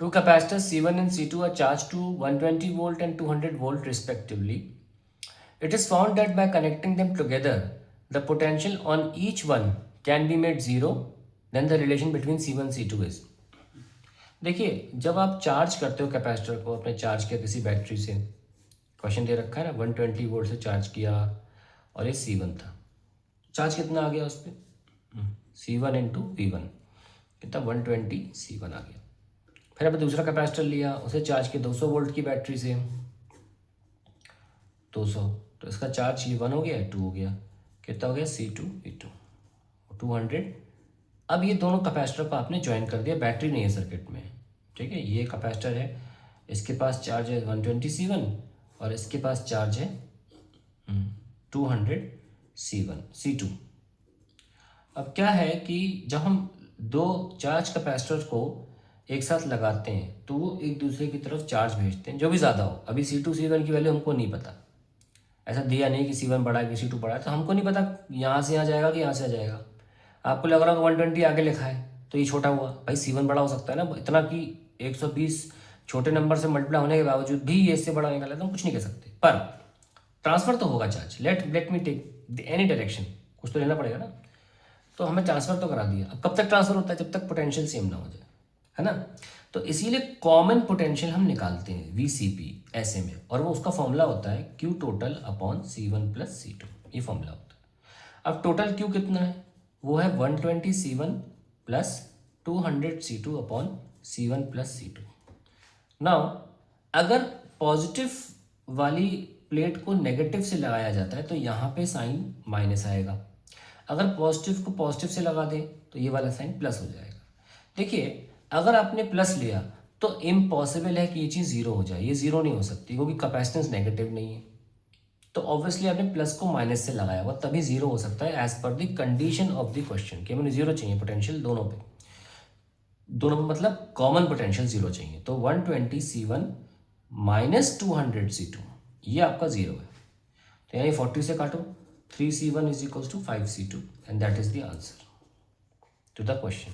Two capacitors C1 and C2 are charged to 120 volt and 200 volt respectively. It is found that by connecting them together, the potential on each one can be made zero. Then the relation between C1 C2 is. देखिए, जब आप charge करते हो capacitor को, अपने charge किया किसी battery से, क्वेश्चन दे रखा है ना, 120 वोल्ट से चार्ज किया और ये C1 था, चार्ज कितना आ गया उस पर, C1 इंटू V1 कितना, 120 C1 आ गया। फिर अब दूसरा कैपेसिटर लिया, उसे चार्ज किया 200 वोल्ट की बैटरी से, 200, तो इसका चार्ज ये 1 हो गया, 2 हो गया, कितना हो गया, C2 V2 200। अब ये दोनों कैपेसिटर को आपने ज्वाइन कर दिया, बैटरी नहीं है सर्किट में, ठीक है। ये कैपेसिटर है, इसके पास चार्ज है 120 C1 और इसके पास चार्ज है 200 C2। अब क्या है कि जब हम दो चार्ज कैपेसिटर्स को एक साथ लगाते हैं तो वो एक दूसरे की तरफ चार्ज भेजते हैं, जो भी ज़्यादा हो। अभी C2 C1 की वैल्यू हमको नहीं पता, ऐसा दिया नहीं कि C1 बड़ा है कि C2 बड़ा है, तो हमको नहीं पता यहाँ से यहाँ जाएगा कि यहाँ से जाएगा। आपको लग रहा होगा 120 आगे लिखा है तो ये छोटा हुआ, भाई C1 बड़ा हो सकता है ना, इतना कि 120 छोटे नंबर से मल्टीप्लाई होने के बावजूद भी ये इससे बड़ा निकाला, तो हम कुछ नहीं कह सकते, पर ट्रांसफर तो होगा charge. Let me take any direction, कुछ तो लेना पड़ेगा ना, तो हमें ट्रांसफर तो करा दिया। अब कब तक ट्रांसफर होता है, जब तक पोटेंशियल सेम ना हो जाए, है ना। तो इसीलिए कॉमन पोटेंशियल हम निकालते हैं VCP ऐसे में, और वो उसका फॉर्मूला होता है Q total upon C1 plus C2, ये फॉर्मूला होता है। अब टोटल Q कितना है, वो है 120 C1 plus 200 C2 upon C1 plus C2। Now अगर पॉजिटिव वाली प्लेट को नेगेटिव से लगाया जाता है तो यहाँ पे साइन माइनस आएगा, अगर पॉजिटिव को पॉजिटिव से लगा दें तो ये वाला साइन प्लस हो जाएगा। देखिए, अगर आपने प्लस लिया तो इम्पॉसिबल है कि ये चीज़ जीरो हो जाए, ये जीरो नहीं हो सकती क्योंकि कैपेसिटेंस नेगेटिव नहीं है। तो ऑब्वियसली आपने प्लस को माइनस से लगाया हुआ, तभी जीरो हो सकता है as per the condition of the question, कि हमें जीरो चाहिए पोटेंशियल दोनों पे मतलब कॉमन पोटेंशियल जीरो चाहिए। तो 120 C1 माइनस 200 C2 ये आपका जीरो है, तो यानी 40 से काटो, 3 C1 is equals to 5 C2 and that is the answer to the question.